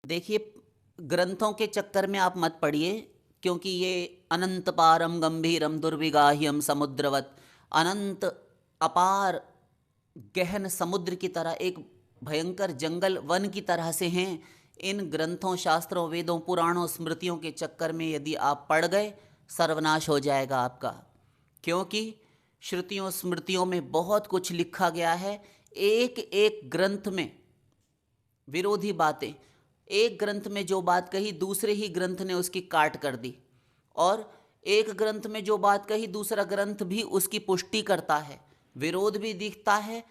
देखिए, ग्रंथों के चक्कर में आप मत पड़िए, क्योंकि ये अनंत पारम गंभीरम दुर्विगाह्यम समुद्रवत, अनंत अपार गहन समुद्र की तरह, एक भयंकर जंगल वन की तरह से हैं। इन ग्रंथों, शास्त्रों, वेदों, पुराणों, स्मृतियों के चक्कर में यदि आप पड़ गए, सर्वनाश हो जाएगा आपका। क्योंकि श्रुतियों स्मृतियों में बहुत कुछ लिखा गया है। एक एक ग्रंथ में विरोधी बातें, एक ग्रंथ में जो बात कही दूसरे ही ग्रंथ ने उसकी काट कर दी, और एक ग्रंथ में जो बात कही दूसरा ग्रंथ भी उसकी पुष्टि करता है। विरोध भी दिखता है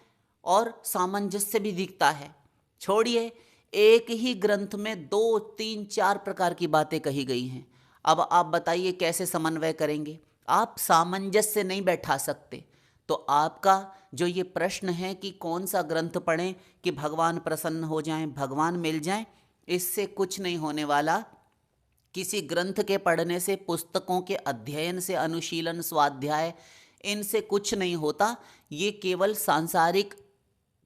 और सामंजस्य भी दिखता है। छोड़िए, एक ही ग्रंथ में 2 3 4 प्रकार की बातें कही गई हैं। अब आप बताइए कैसे समन्वय करेंगे? आप सामंजस्य नहीं बैठा सकते। तो आपका जो ये प्रश्न है कि कौन सा ग्रंथ पढ़ें कि भगवान प्रसन्न हो जाएं, भगवान मिल जाएं, इससे कुछ नहीं होने वाला। किसी ग्रंथ के पढ़ने से, पुस्तकों के अध्ययन से, अनुशीलन, स्वाध्याय, इनसे कुछ नहीं होता। ये केवल सांसारिक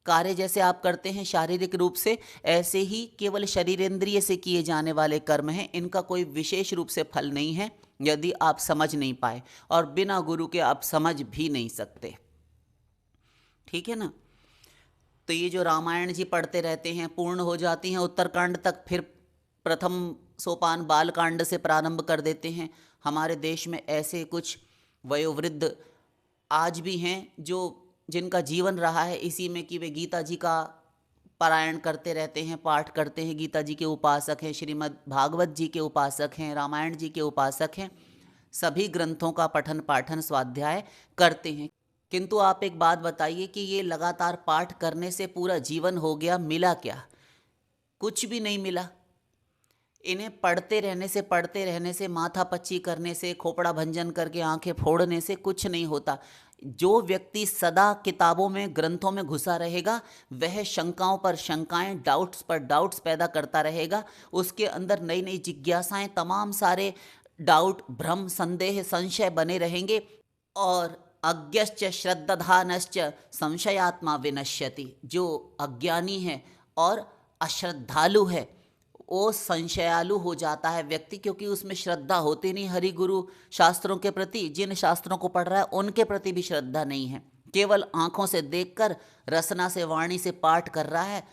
कार्य जैसे आप करते हैं शारीरिक रूप से, ऐसे ही केवल शरीरेंद्रिय से किए जाने वाले कर्म हैं। इनका कोई विशेष रूप से फल नहीं है यदि आप समझ नहीं पाए, और बिना गुरु के आप समझ भी नहीं सकते। ठीक है ना? तो ये जो रामायण जी पढ़ते रहते हैं, पूर्ण हो जाती हैं उत्तरकांड तक, फिर प्रथम सोपान बालकांड से प्रारंभ कर देते हैं। हमारे देश में ऐसे कुछ वयोवृद्ध आज भी हैं जो जिनका जीवन रहा है इसी में कि वे गीता जी का पारायण करते रहते हैं, पाठ करते हैं, गीता जी के उपासक हैं, श्रीमद् भागवत जी के उपासक हैं, रामायण जी के उपासक हैं, सभी ग्रंथों का पठन पाठन स्वाध्याय करते हैं। किंतु आप एक बात बताइए कि ये लगातार पाठ करने से पूरा जीवन हो गया, मिला क्या? कुछ भी नहीं मिला। इन्हें पढ़ते रहने से, माथा पच्ची करने से, खोपड़ा भंजन करके आंखें फोड़ने से कुछ नहीं होता। जो व्यक्ति सदा किताबों में, ग्रंथों में घुसा रहेगा, वह शंकाओं पर शंकाएं, डाउट्स पर डाउट्स पैदा करता रहेगा। उसके अंदर नई नई जिज्ञासाएं, तमाम सारे डाउट, भ्रम, संदेह, संशय बने रहेंगे। और अज्ञश्च श्रद्धानश्च संशयात्मा विनश्यति। जो अज्ञानी है और अश्रद्धालु है, वो संशयालु हो जाता है व्यक्ति, क्योंकि उसमें श्रद्धा होती नहीं हरि गुरु शास्त्रों के प्रति। जिन शास्त्रों को पढ़ रहा है उनके प्रति भी श्रद्धा नहीं है, केवल आंखों से देखकर, रसना से, वाणी से पाठ कर रहा है,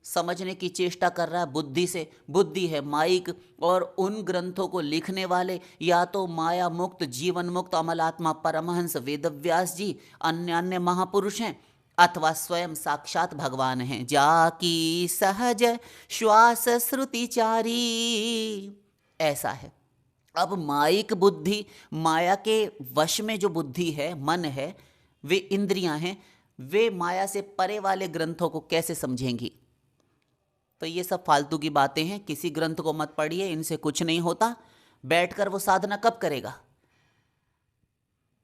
समझने की चेष्टा कर रहा है बुद्धि से। बुद्धि है माइक, और उन ग्रंथों को लिखने वाले या तो माया मुक्त, जीवन मुक्त अमलात्मा परमहंस वेदव्यास जी, अन्य अन्य महापुरुष हैं, अथवा स्वयं साक्षात भगवान हैं। जाकी सहज श्वास श्रुतिचारी, ऐसा है। अब माइक बुद्धि, माया के वश में जो बुद्धि है, मन है, वे इंद्रियां हैं, वे माया से परे वाले ग्रंथों को कैसे समझेंगी? तो ये सब फालतू की बातें हैं। किसी ग्रंथ को मत पढ़िए, इनसे कुछ नहीं होता। बैठकर वो साधना कब करेगा?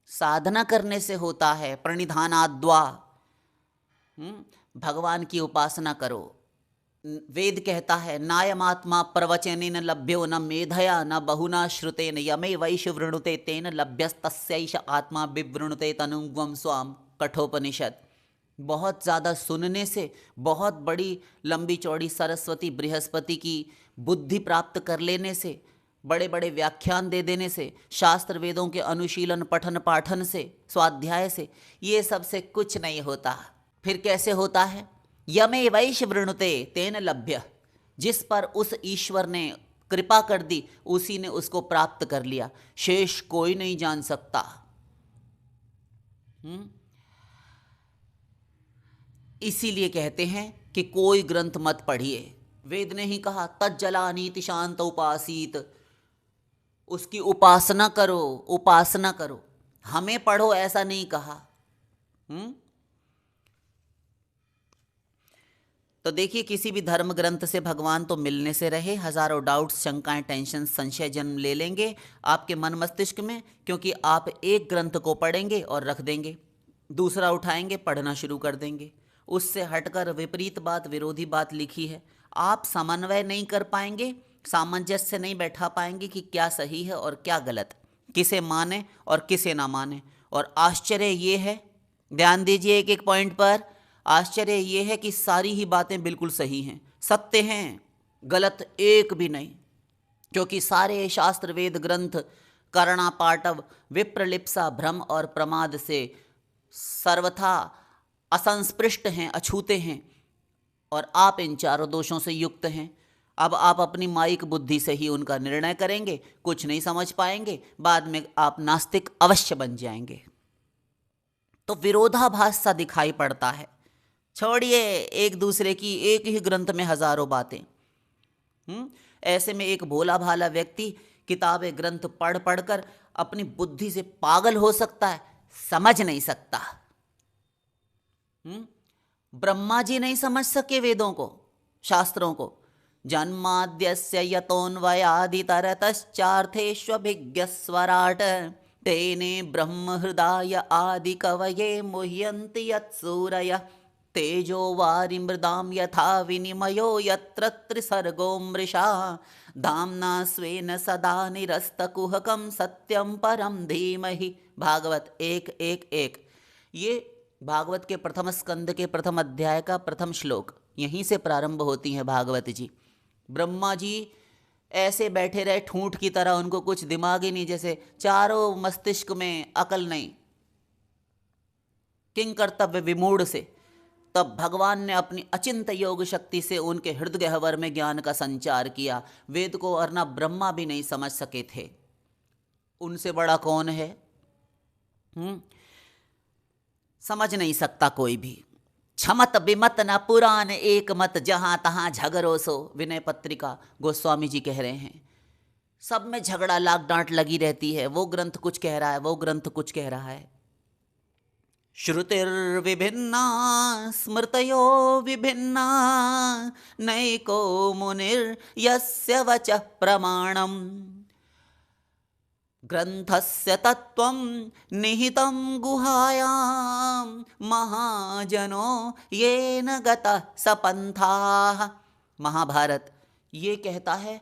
साधना करने से होता है। प्रणिधानाद्वा, भगवान की उपासना करो। वेद कहता है, नायमात्मा प्रवचनेन लभ्यो न मेधया न बहुना श्रुतेन यमे वैश वृणुते तेन लभ्यस्तस्यैष आत्मा विवृणुते तनुग्वम स्वाम, कठोपनिषद। बहुत ज़्यादा सुनने से, बहुत बड़ी लंबी चौड़ी सरस्वती बृहस्पति की बुद्धि प्राप्त कर लेने से, बड़े बड़े व्याख्यान दे देने से, शास्त्र वेदों के अनुशीलन पठन पाठन से, स्वाध्याय से, ये सब से कुछ नहीं होता। फिर कैसे होता है? यमे वैश वृणुते तेन लभ्य, जिस पर उस ईश्वर ने कृपा कर दी, उसी ने उसको प्राप्त कर लिया। शेष कोई नहीं जान सकता। इसीलिए कहते हैं कि कोई ग्रंथ मत पढ़िए। वेद ने ही कहा, तज्जलानीति शांत उपासीत, उसकी उपासना करो, उपासना करो। हमें पढ़ो ऐसा नहीं कहा। तो देखिए, किसी भी धर्म ग्रंथ से भगवान तो मिलने से रहे। हजारों डाउट्स, शंकाएं, टेंशन, संशय जन्म ले लेंगे आपके मन मस्तिष्क में, क्योंकि आप एक ग्रंथ को पढ़ेंगे और रख देंगे, दूसरा उठाएंगे, पढ़ना शुरू कर देंगे। उससे हटकर विपरीत बात, विरोधी बात लिखी है। आप समन्वय नहीं कर पाएंगे, सामंजस्य नहीं बैठा पाएंगे कि क्या सही है और क्या गलत, किसे माने और किसे ना माने। और आश्चर्य ये है, ध्यान दीजिए एक एक पॉइंट पर, आश्चर्य ये है कि सारी ही बातें बिल्कुल सही हैं, सत्य हैं, गलत एक भी नहीं, क्योंकि सारे शास्त्र वेद ग्रंथ करणा पाटव विप्रलिप्सा भ्रम और प्रमाद से सर्वथा असंस्पृष्ट हैं, अछूते हैं, और आप इन चारों दोषों से युक्त हैं। अब आप अपनी माइक बुद्धि से ही उनका निर्णय करेंगे, कुछ नहीं समझ पाएंगे, बाद में आप नास्तिक अवश्य बन जाएंगे। तो विरोधाभास सा दिखाई पड़ता है। छोड़िए एक दूसरे की, एक ही ग्रंथ में हजारों बातें। ऐसे में एक भोला भाला व्यक्ति किताबें ग्रंथ पढ़ पढ़कर अपनी बुद्धि से पागल हो सकता है, समझ नहीं सकता। ब्रह्मा जी नहीं समझ सके वेदों को, शास्त्रों को। जन्माद्यस्य यतोऽन्वयादितरतश्चार्थेष्वभिज्ञस्वराट् तेने ब्रह्म हृदय आदि कवये मुह्यन्ति यत्सूरयः तेजो वारि मृदां यथा विनिमयो यत्र त्रिसर्गो मृषा धाम्ना स्वेन सदा निरस्तकुहकं सत्यं परं धीमहि। भागवत 1:1-1। ये भागवत के प्रथम स्कंद के प्रथम अध्याय का प्रथम श्लोक, यहीं से प्रारंभ होती है भागवत जी। ब्रह्मा जी ऐसे बैठे रहे ठूंठ की तरह, उनको कुछ दिमाग ही नहीं, जैसे चारों मस्तिष्क में अकल नहीं, किंग कर्तव्य विमूढ़ से। तब भगवान ने अपनी अचिंत योग शक्ति से उनके हृदय गह्वर में ज्ञान का संचार किया। वेद को अर्ना ब्रह्मा भी नहीं समझ सके थे, उनसे बड़ा कौन है? समझ नहीं सकता कोई भी। छमत बिमत न पुराण एक मत जहां तहां झगड़ो सो, विनय पत्रिका गोस्वामी जी कह रहे हैं। सब में झगड़ा लाग डांट लगी रहती है, वो ग्रंथ कुछ कह रहा है, वो ग्रंथ कुछ कह रहा है। श्रुतिर्विभिन्ना स्मृतयो विभिन्ना नैको मुनिर् यस्य वचः प्रमाणम् ग्रंथस्य तत्त्वं निहितं गुहायां महाजनो येन गतः सपन्थाः। महाभारत ये कहता है,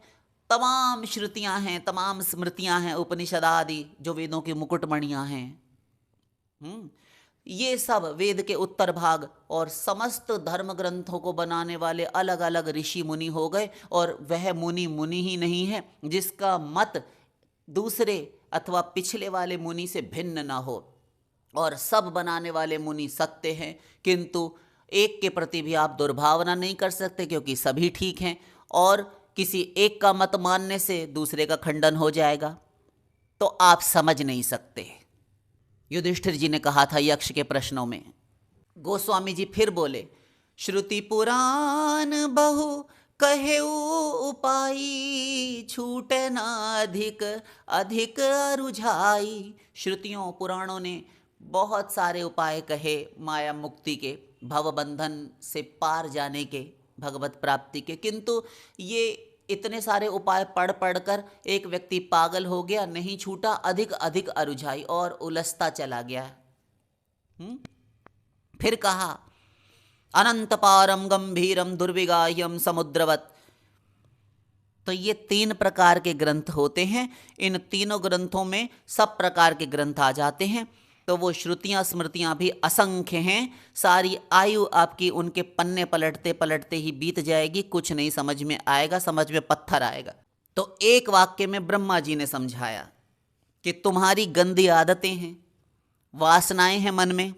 तमाम श्रुतियां हैं, तमाम स्मृतियां हैं, उपनिषद आदि जो वेदों की मुकुटमणियां हैं, ये सब वेद के उत्तर भाग और समस्त धर्म ग्रंथों को बनाने वाले अलग अलग ऋषि मुनि हो गए। और वह मुनि मुनि ही नहीं है जिसका मत दूसरे अथवा पिछले वाले मुनि से भिन्न ना हो, और सब बनाने वाले मुनि सत्य हैं, किंतु एक के प्रति भी आप दुर्भावना नहीं कर सकते, क्योंकि सभी ठीक हैं, और किसी एक का मत मानने से दूसरे का खंडन हो जाएगा, तो आप समझ नहीं सकते। युधिष्ठिर जी ने कहा था यक्ष के प्रश्नों में। गोस्वामी जी फिर बोले, श्रुति पुराण बहु कहेउ उपाई छूटे न अधिक अधिक अरुझाई। श्रुतियों पुराणों ने बहुत सारे उपाय कहे माया मुक्ति के, भव बंधन से पार जाने के, भगवत प्राप्ति के, किंतु ये इतने सारे उपाय पढ़ पढ़कर एक व्यक्ति पागल हो गया, नहीं छूटा, अधिक अधिक अरुझाई और उलझता चला गया। फिर कहा, अनंत पारम गंभीरम दुर्विगाह्यम समुद्रवत। तो ये 3 प्रकार के ग्रंथ होते हैं। इन तीनों ग्रंथों में सब प्रकार के ग्रंथ आ जाते हैं। तो वो श्रुतियां स्मृतियां भी असंख्य हैं। सारी आयु आपकी उनके पन्ने पलटते पलटते ही बीत जाएगी, कुछ नहीं समझ में आएगा, समझ में पत्थर आएगा। तो एक वाक्य में ब्रह्मा जी ने समझाया कि तुम्हारी गंदी आदतें हैं, वासनाएं हैं मन में,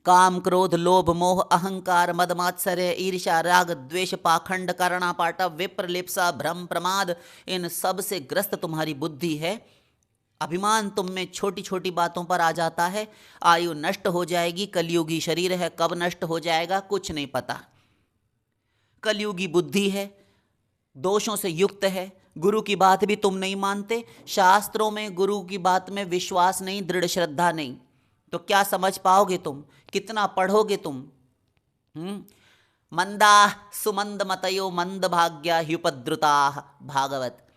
काम क्रोध लोभ मोह अहंकार मद मात्सर्य ईर्ष्या राग द्वेष पाखंड करणा पाटव विप्रलिप्सा भ्रम प्रमाद, इन सब से ग्रस्त तुम्हारी बुद्धि है। अभिमान तुम में छोटी छोटी बातों पर आ जाता है। आयु नष्ट हो जाएगी, कलयुगी शरीर है, कब नष्ट हो जाएगा कुछ नहीं पता। कलयुगी बुद्धि है, दोषों से युक्त है। गुरु की बात भी तुम नहीं मानते, शास्त्रों में गुरु की बात में विश्वास नहीं, दृढ़ श्रद्धा नहीं, तो क्या समझ पाओगे तुम, कितना पढ़ोगे तुम? मंदा सुमंद मतयो मंद भाग्या ह्युपद्रुता। भागवत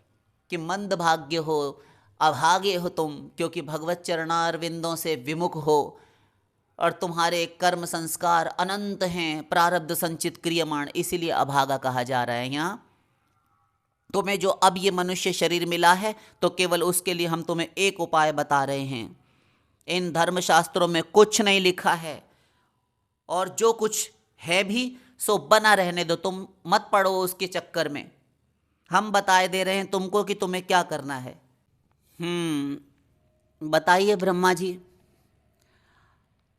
कि मंद भाग्य हो, अभागे हो तुम, क्योंकि भगवत चरणारविंदों से विमुख हो और तुम्हारे कर्म संस्कार अनंत हैं, प्रारब्ध संचित क्रियमाण, इसीलिए अभागा कहा जा रहा है। यहाँ तुम्हें जो अब ये मनुष्य शरीर मिला है, तो केवल उसके लिए हम तुम्हें एक उपाय बता रहे हैं। इन धर्मशास्त्रों में कुछ नहीं लिखा है, और जो कुछ है भी, सो बना रहने दो, तुम मत पड़ो उसके चक्कर में। हम बताए दे रहे हैं तुमको कि तुम्हें क्या करना है। बताइए ब्रह्मा जी।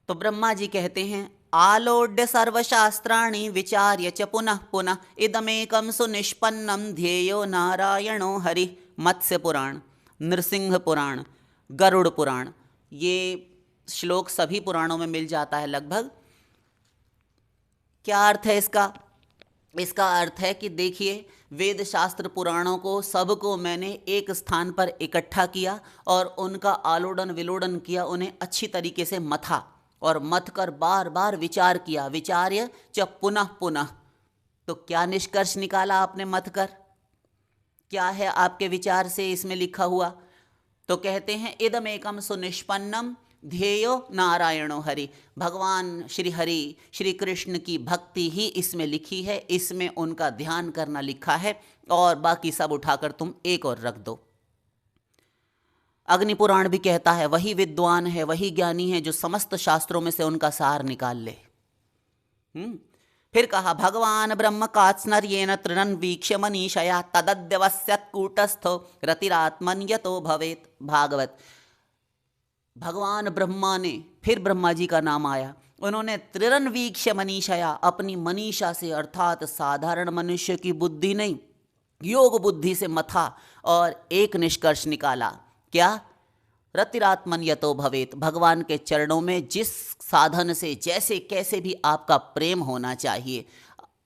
तो ब्रह्मा जी कहते हैं, आलोड्य सर्वशास्त्राणि विचार्य च पुनः पुनः इदमेकं सुनिष्पन्नं ध्येयो नारायणो हरि। मत्स्य पुराण, नृसिंह पुराण, गरुड़ पुराण, ये श्लोक सभी पुराणों में मिल जाता है लगभग। क्या अर्थ है इसका? इसका अर्थ है कि देखिए, वेद शास्त्र पुराणों को सबको मैंने एक स्थान पर इकट्ठा किया और उनका आलोडन विलोडन किया, उन्हें अच्छी तरीके से मथा और मथ कर बार बार विचार किया। विचार्य च पुनः पुनः। तो क्या निष्कर्ष निकाला आपने मथ कर? क्या है आपके विचार से इसमें लिखा हुआ? तो कहते हैं, इदमेकम सुनिष्पन्नम ध्येयो नारायणो हरि। भगवान श्री हरि, श्री कृष्ण की भक्ति ही इसमें लिखी है, इसमें उनका ध्यान करना लिखा है, और बाकी सब उठाकर तुम एक और रख दो। अग्नि पुराण भी कहता है, वही विद्वान है, वही ज्ञानी है जो समस्त शास्त्रों में से उनका सार निकाल ले। फिर कहा, भगवान ब्रह्म कात्स्नर्येण तृणन् वीक्ष्य मनीषया तदद्यवस्यत् कूटस्थो रतिरात्मन् यतो भवेत्। भागवत। भगवान ब्रह्मा ने, फिर ब्रह्मा जी का नाम आया, उन्होंने त्रिरन वीक्ष्य मनीषया, अपनी मनीषा से अर्थात साधारण मनुष्य की बुद्धि नहीं, योग बुद्धि से मथा और एक निष्कर्ष निकाला। क्या? रतिरात्मन यतो भवेत। भगवान के चरणों में जिस साधन से जैसे कैसे भी आपका प्रेम होना चाहिए,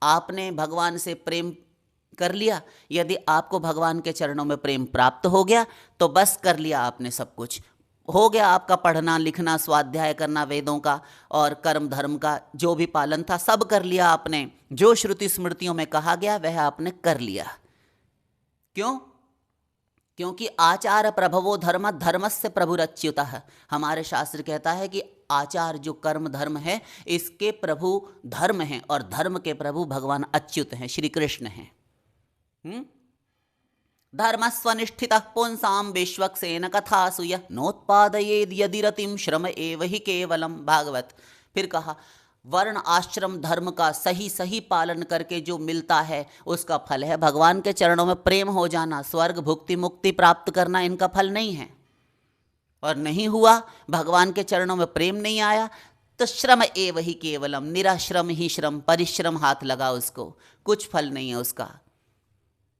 आपने भगवान से प्रेम कर लिया। यदि आपको भगवान के चरणों में प्रेम प्राप्त हो गया तो बस कर लिया आपने, सब कुछ हो गया आपका। पढ़ना लिखना, स्वाध्याय करना वेदों का और कर्म धर्म का जो भी पालन था सब कर लिया आपने। जो श्रुति स्मृतियों में कहा गया वह आपने कर लिया। क्यों? क्योंकि आचार प्रभवो धर्म, धर्मस्य प्रभुरच्युतः। हमारे शास्त्र कहता है कि आचार जो कर्म धर्म है, इसके प्रभु धर्म हैं और धर्म के प्रभु भगवान अच्युत हैं, श्री कृष्ण हैं। धर्मस्वनिष्ठितः पुंसां विश्वक्सेन कथासु यः नोत्पादयेद् यदि रतिं श्रम एव हि केवलम। भागवत। फिर कहा, वर्ण आश्रम धर्म का सही सही पालन करके जो मिलता है उसका फल है भगवान के चरणों में प्रेम हो जाना। स्वर्ग भुक्ति मुक्ति प्राप्त करना इनका फल नहीं है। और नहीं हुआ, भगवान के चरणों में प्रेम नहीं आया, तो श्रम एव ही केवलम, निराश्रम ही श्रम, परिश्रम हाथ लगा उसको, कुछ फल नहीं है उसका।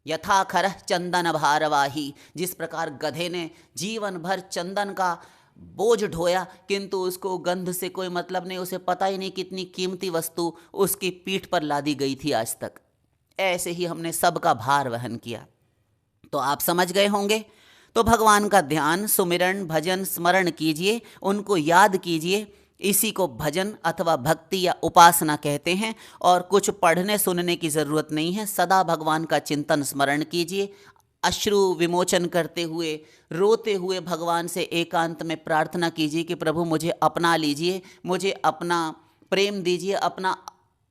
यथा खरः चंदन भारवाही, जिस प्रकार गधे ने जीवन भर चंदन का बोझ ढोया किंतु उसको गंध से कोई मतलब नहीं, उसे पता ही नहीं कितनी कीमती वस्तु उसकी पीठ पर लादी गई थी आज तक, ऐसे ही हमने सबका भार वहन किया। तो आप समझ गए होंगे। तो भगवान का ध्यान, सुमिरन, भजन, स्मरण कीजिए, उनको याद कीजिए। इसी को भजन अथवा भक्ति या उपासना कहते हैं। और कुछ पढ़ने सुनने की ज़रूरत नहीं है, सदा भगवान का चिंतन स्मरण कीजिए। अश्रु विमोचन करते हुए, रोते हुए भगवान से एकांत में प्रार्थना कीजिए कि प्रभु मुझे अपना लीजिए, मुझे अपना प्रेम दीजिए, अपना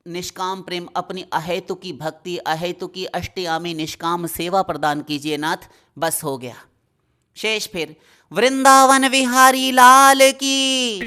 निष्काम प्रेम, अपनी अहेतु की भक्ति, अहेतु की अष्टयामी निष्काम सेवा प्रदान कीजिए नाथ। बस हो गया। शेष फिर वृंदावन विहारी लाल की।